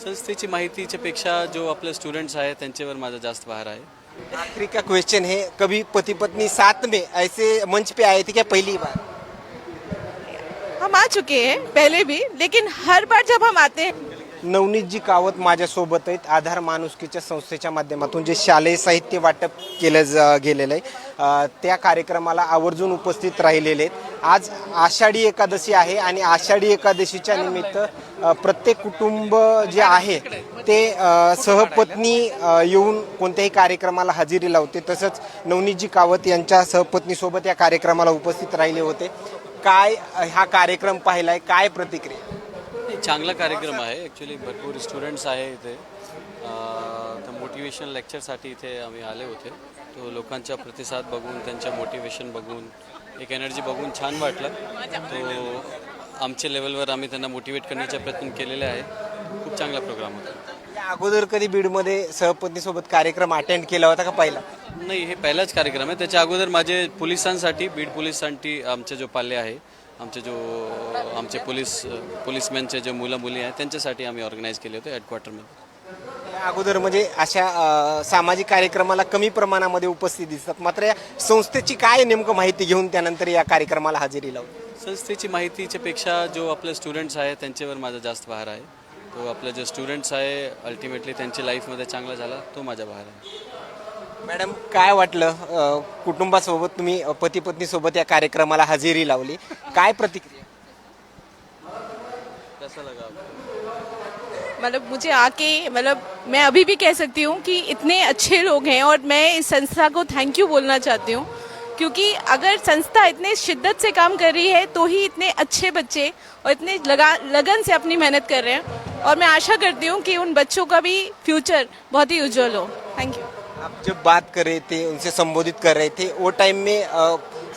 संस्थेची माहितीच्या पेक्षा जो आपले स्टूडेंट्स आहेत त्यांच्यावर माझा जास्त भार आहे। आखिरी का क्वेश्चन है, कभी पति पत्नी साथ में ऐसे मंच पे आए थे क्या पहली बार? हम आ चुके हैं पहले भी, लेकिन हर बार जब हम आते हैं नवनीतजी कावत माझ्यासोबत आहेत। आधार माणुसकीच्या संस्थेच्या माध्यमातून जे शालेय साहित्य वाटप केलं गेलेलं आहे त्या कार्यक्रमाला आवर्जून उपस्थित राहिलेले आहेत। आज आषाढी एकादशी आहे आणि आषाढी एकादशीच्या निमित्त प्रत्येक कुटुंब जे आहे ते सहपत्नी येऊन कोणत्याही कार्यक्रमाला हजेरी लावते। तसंच नवनीतजी कावत यांच्या सहपत्नीसोबत या कार्यक्रमाला उपस्थित राहिले होते। काय हा कार्यक्रम पाहिलाय, काय प्रतिक्रिया? चांगला कार्यक्रम आहे। ॲक्च्युली भरपूर स्टुडंट्स आहे इथे, तर मोटिवेशन लेक्चरसाठी इथे आम्ही आले होते। तो लोकांचा प्रतिसाद बघून, त्यांच्या मोटिवेशन बघून, एक एनर्जी बघून छान वाटलं। तो आमच्या लेवलवर आम्ही त्यांना मोटिवेट करण्याचा प्रयत्न केलेला आहे। खूप चांगला प्रोग्राम होता। या अगोदर कधी बीडमध्ये सहपत्नीसोबत कार्यक्रम अटेंड केला होता का पहिला? नाही, हे पहिलाच कार्यक्रम आहे। त्याच्या अगोदर माझे पोलिसांसाठी, बीड पोलिसांसाठी आमचे जो पाल्य आहे, आमचे पोलिसमॅनचे जे मुलं मुली आहेत त्यांच्यासाठी आम्ही ऑर्गनाईज केले होते हेडक्वार्टरमध्ये। या अगोदर म्हणजे अशा सामाजिक कार्यक्रमाला कमी प्रमाणामध्ये उपस्थित दिसतात, मात्र या संस्थेची काय नेमकं माहिती घेऊन त्यानंतर या कार्यक्रमाला हजेरी लावली? संस्थेची माहितीच्या पेक्षा जो आपले स्टुडंट्स आहेत त्यांच्यावर माझा जास्त भार आहे। तो आपले जे स्टुडंट्स आहे अल्टिमेटली त्यांची लाईफमध्ये चांगला झाला, तो माझा भार आहे। मॅडम, काय वाटलं कुटुंबासोबत तुम्ही पती पत्नीसोबत या कार्यक्रमाला हजेरी लावली, काय प्रतिक्रिया? कैसा लगा आपको? मतलब मुझे आके, मतलब मैं अभी भी कह सकती हूँ कि इतने अच्छे लोग हैं और मैं इस संस्था को थैंक यू बोलना चाहती हूँ, क्योंकि अगर संस्था इतने शिद्दत से काम कर रही है तो ही इतने अच्छे बच्चे और इतने लगन से अपनी मेहनत कर रहे हैं, और मैं आशा करती हूँ कि उन बच्चों का भी फ्यूचर बहुत ही उज्जवल हो। Thank you. आप जब बात कर रहे थे, उनसे संबोधित कर रहे थे, वो टाइम में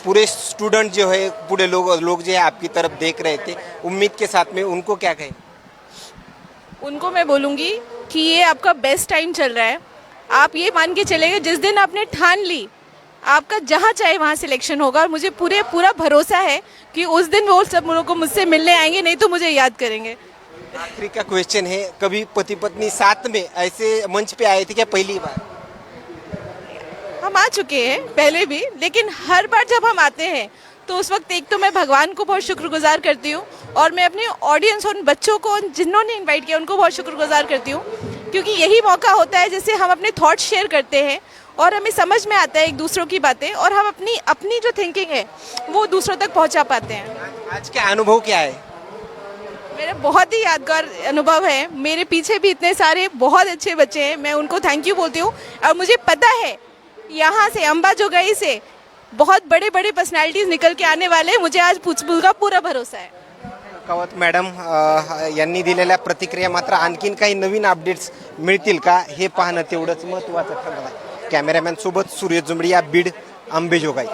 पूरे स्टूडेंट जो है, पूरे लोग जो है आपकी तरफ देख रहे थे उम्मीद के साथ में, उनको क्या कहें? उनको मैं बोलूँगी कि ये आपका बेस्ट टाइम चल रहा है। आप ये मान के चलेंगे जिस दिन आपने ठान ली, आपका जहाँ चाहे वहाँ सिलेक्शन होगा, और मुझे पूरा भरोसा है कि उस दिन वो सब लोगों को मुझसे मिलने आएंगे, नहीं तो मुझे याद करेंगे। आखिरी का क्वेश्चन है, कभी पति पत्नी साथ में ऐसे मंच पे आए थे क्या पहली बार? हम आ चुके हैं पहले भी, लेकिन हर बार जब हम आते हैं तो उस वक्त एक तो मैं भगवान को बहुत शुक्रगुजार करती हूँ, और मैं अपने ऑडियंस, उन बच्चों को जिन्होंने इनवाइट किया उनको बहुत शुक्रगुजार करती हूँ, क्योंकि यही मौका होता है जिससे हम अपने थॉट्स शेयर करते हैं और हमें समझ में आता है एक दूसरों की बातें, और हम अपनी जो थिंकिंग है वो दूसरों तक पहुँचा पाते हैं। आज का अनुभव क्या है? मेरा बहुत ही यादगार अनुभव है। मेरे पीछे भी इतने सारे बहुत अच्छे बच्चे हैं, मैं उनको थैंक यू बोलती हूँ, और मुझे पता है यहाँ से अंबाजोगाई से बहुत बड़े बड़े पर्सनालिटीज निकल के आने वाले हैं। मुझे आज पुचबुल का पूरा भरोसा है। कावत मॅडम यांनी दिलेल्या प्रतिक्रिया, मात्र आणखीन काही नवीन अपडेट्स मिळतील का हे पाहणं तेवढंच महत्त्वाचं ठरणार आहे। कॅमेरामॅन सोबत सूर्य जुमडिया, बीड, अंबाजोगाई।